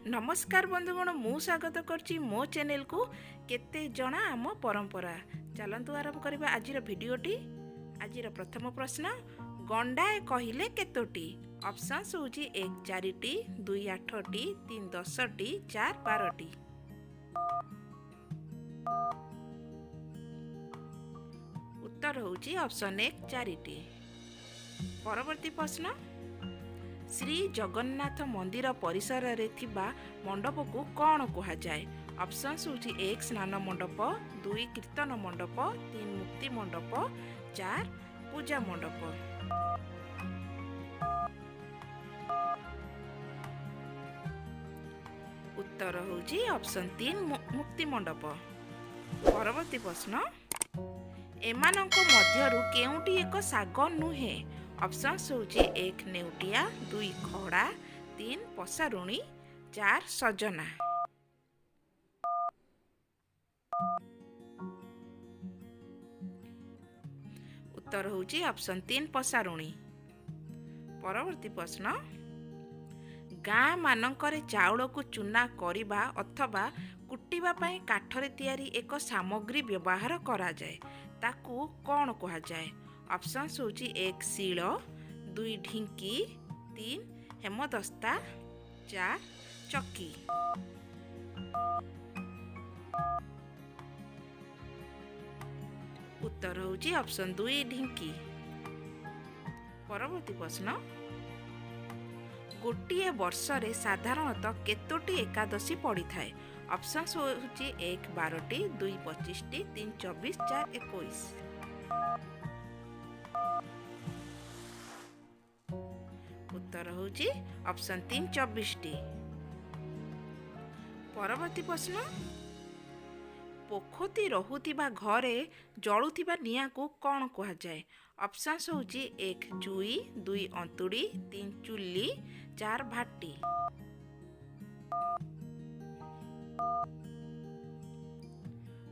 नमस्कार बंधुगण मु स्वागत करछि मो चैनल को केते जना आम परंपरा। चलंतु आरंभ करबा आजिर भिडियोटी। आजिर प्रथम प्रश्न, गंडाए कहिले केतोटी? ऑप्शंस होछि 1 4टी, 2 8टी, 3 10टी, 4 12टी। उत्तर होछि ऑप्शन 1 4टी। परवर्ती प्रश्न, श्री जगन्नाथ मंदिर परिसर रे थिबा मंडप को कौन कहा जाए? ऑप्शंस होछि 1 स्नान मंडप, 2 कीर्तन मंडप, 3 मुक्ति मंडप, 4 पूजा मंडप। उत्तर होछि ऑप्शन 3 मुक्ति मंडप। परवर्ती प्रश्न, एमानंक मध्यरु केउटी एक साग नुहे? ऑप्शंस होछि 1 नेउटिया, 2 खड़ा, 3 पसारुणी, 4 सजना। उत्तर होछि ऑप्शन 3 पसारुणी। परवर्ती प्रश्न, गाँ मानकरे चाउल को चूना करिबा अथवा कुटिबा पई काठरे तयारी एक सामग्री व्यवहार करा जाए, ताकू कौन कहा जाए? ऑप्शंस होछि 1 शील, 2 ढिंकी, 3 हेमदस्ता, 4 चक्की। उत्तर होछि ऑप्शन 2 ढिंकी। परवर्ती प्रश्न, गोटिए वर्ष रे साधारणतः केतोटी एकादशी पड़ी थाए? ऑप्शंस होछि 1 12टी, 2 25टी, 3 24, 4 21। उत्तर होछि ऑप्शन 3 24टी। परवर्ती प्रश्न, पोखती रहुतिबा घरे जळुतिबा निया को कौन कहा जाए? ऑप्शंस होछि 1 जुई, 2 अंतुड़ी, 3 चुल्ली, 4 भाटी।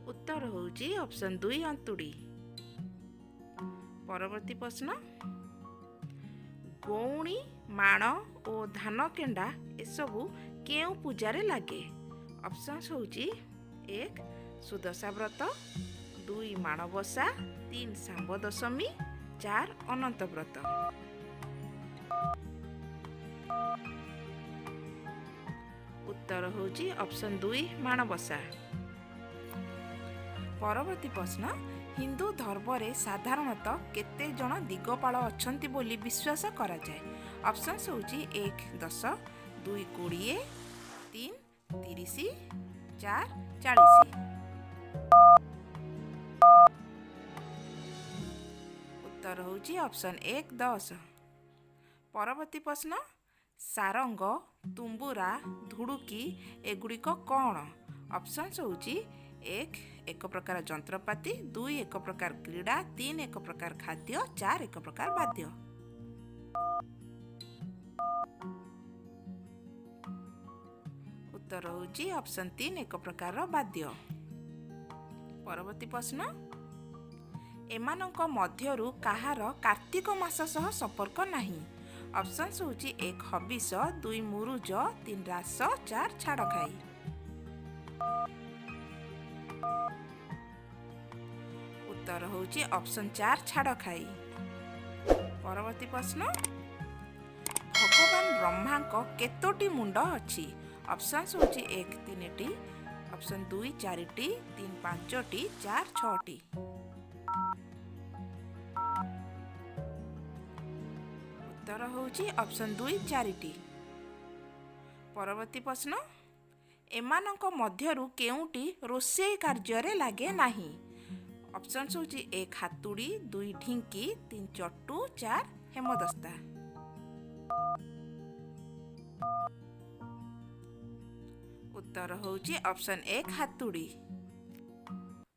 उत्तर होछि ऑप्शन 2 अंतुड़ी। परवर्ती प्रश्न, गौणी माण और धान केंडा एसबू केउ पूजारे लागे? ऑप्शंस होछि 1 सुदशा व्रत, 2 माणबसा, 3 सांब दशमी, 4 अनंत व्रत। उत्तर होछि ऑप्शन 2 माणबसा। परवर्ती प्रश्न, हिंदू धर्म रे साधारणतः केते जन दिगपाल अछंती बोली विश्वास करा जाए? ऑप्शंस होछि 1 10, 2 20, 3 30, 4 40। उत्तर होछि ऑप्शन 1 10। परवर्ती प्रश्न, सारंग, तुम्बुरा, धुड़ुकी एगुड़िक कौन? ऑप्शंस होछि 1 एक प्रकार जंत्रपाति, 2 एक प्रकार क्रीड़ा, 3 एक प्रकार खाद्य, 4 एक प्रकार वाद्य। उत्तर होछि ऑप्शन 3 एक प्रकार वाद्य। परवर्ती प्रश्न, एमानंक मध्यरु काहार कार्तिक मास सह संपर्क नाही? ऑप्शंस होछि 1 हबिष, 2 मुरुज, 3 रास, 4 छाड़ खाई। उत्तर होछि ऑप्शन 4 छाड़ खाई। परवर्ती प्रश्न, भगवान ब्रह्मांक केतोटी मुंड अछि? ऑप्शंस होछि 1 3टी, ऑप्शन 2 4टी, 3 5टी, 4 6टी। उत्तर होछि ऑप्शन 2 4टी। परवर्ती प्रश्न, एमानंक मध्यरु केउटी रोषेई कार्य लागे नाही? ऑप्शंस होछि 1 हातुड़ी, 2 ढिंकी, 3 चट्टू, 4 हेमदस्ता। उत्तर होछि ऑप्शन 1 हातुड़ी।